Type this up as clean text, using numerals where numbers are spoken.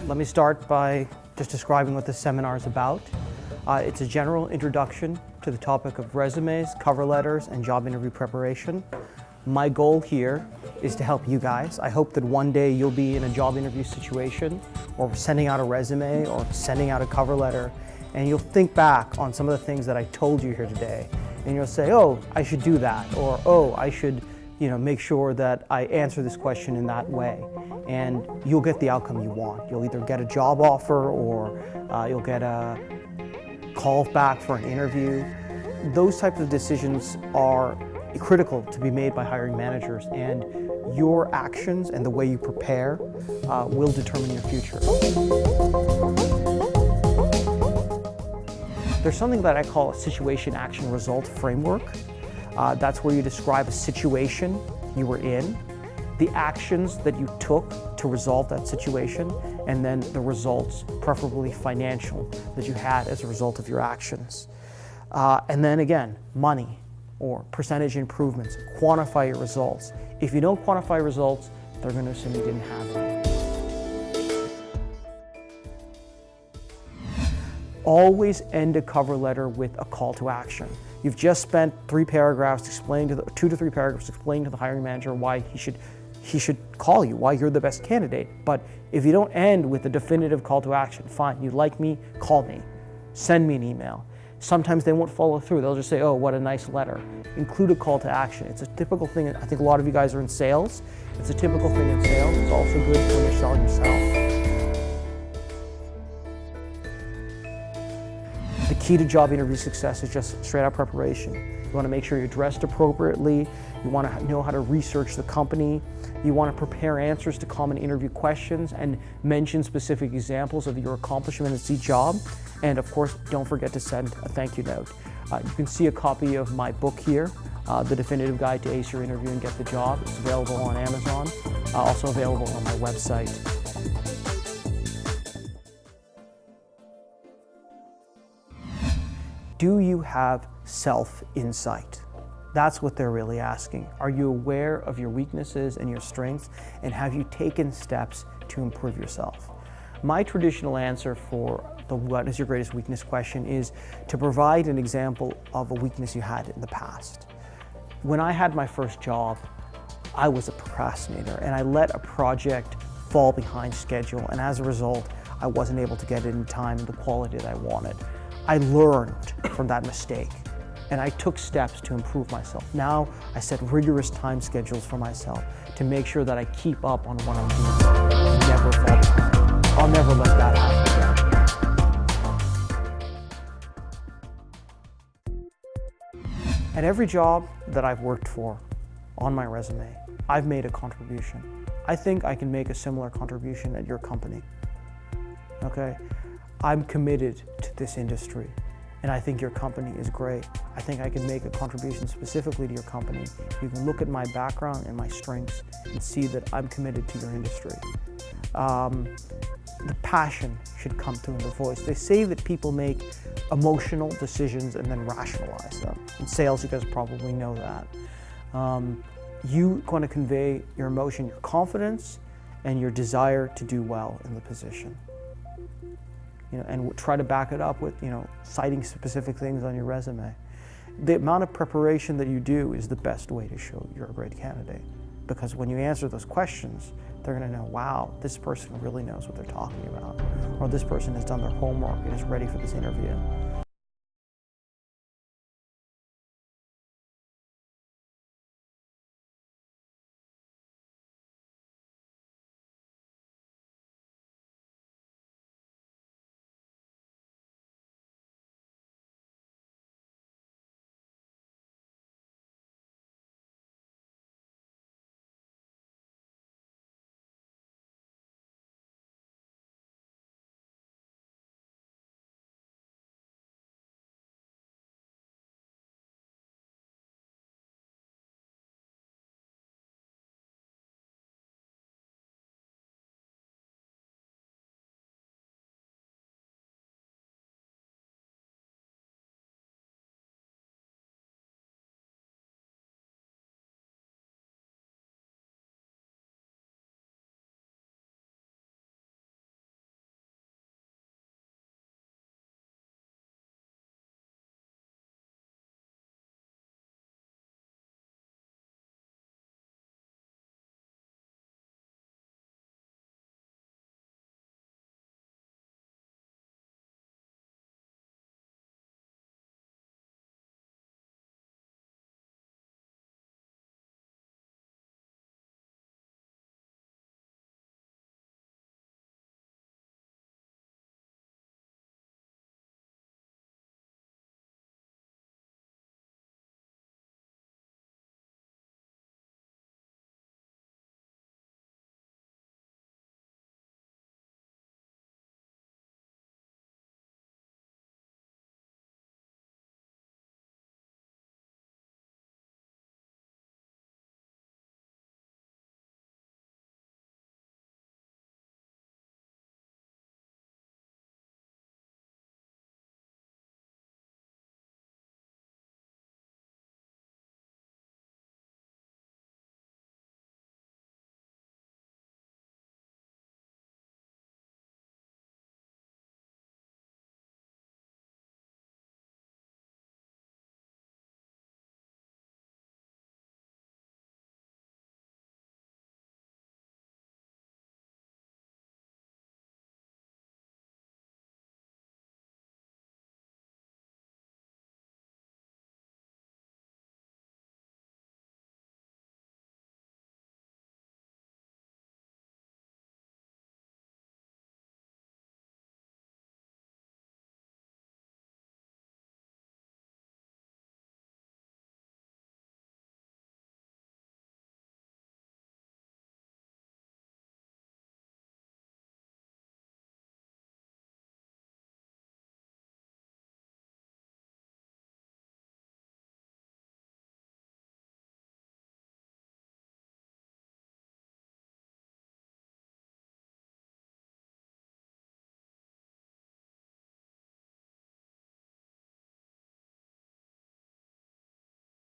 Let me start by just describing what this seminar is about. It's a general introduction to the topic of resumes, cover letters, and job interview preparation. My goal here is to help you guys. I hope that one day you'll be in a job interview situation or sending out a resume or sending out a cover letter, and you'll think back on some of the things that I told you here today, and you'll say, oh, I should do that, or oh, I should make sure that I answer this question in that way. And you'll get the outcome you want. You'll either get a job offer or you'll get a call back for an interview. Those types of decisions are critical to be made by hiring managers, and your actions and the way you prepare will determine your future. There's something that I call a situation action result framework. That's where you describe a situation you were in, the actions that you took to resolve that situation, and then the results, preferably financial, that you had as a result of your actions. And then again, money or percentage improvements. Quantify your results. If you don't quantify results, they're going to assume you didn't have any. Always end a cover letter with a call to action. You've just spent 3 paragraphs explaining to the 2 to 3 paragraphs explaining to the hiring manager why he should call you, why you're the best candidate. But if you don't end with a definitive call to action, fine, you like me, call me, send me an email. Sometimes they won't follow through. They'll just say, oh, what a nice letter. Include a call to action. It's a typical thing. I think a lot of you guys are in sales. It's a typical thing in sales. It's also good when you're selling yourself. The key to job interview success is just straight out preparation. You want to make sure you're dressed appropriately. You want to know how to research the company. You want to prepare answers to common interview questions and mention specific examples of your accomplishments in each job. And of course, don't forget to send a thank you note. You can see a copy of my book here, The Definitive Guide to Ace Your Interview and Get the Job. It's available on Amazon, also available on my website. Do you have self-insight? That's what they're really asking. Are you aware of your weaknesses and your strengths, and have you taken steps to improve yourself? My traditional answer for the what is your greatest weakness question is to provide an example of a weakness you had in the past. When I had my first job, I was a procrastinator, and I let a project fall behind schedule, and as a result, I wasn't able to get it in time and the quality that I wanted. I learned from that mistake, and I took steps to improve myself. Now I set rigorous time schedules for myself to make sure that I keep up on what I'm doing and never fall behind. I'll never let that happen again. At every job that I've worked for on my resume, I've made a contribution. I think I can make a similar contribution at your company. Okay? I'm committed to this industry, and I think your company is great. I think I can make a contribution specifically to your company. You can look at my background and my strengths and see that I'm committed to your industry. The passion should come through in the voice. They say that people make emotional decisions and then rationalize them. In sales, you guys probably know that. You want to convey your emotion, your confidence, and your desire to do well in the position. And try to back it up with, citing specific things on your resume. The amount of preparation that you do is the best way to show you're a great candidate. Because when you answer those questions, they're going to know, wow, this person really knows what they're talking about. Or this person has done their homework and is ready for this interview.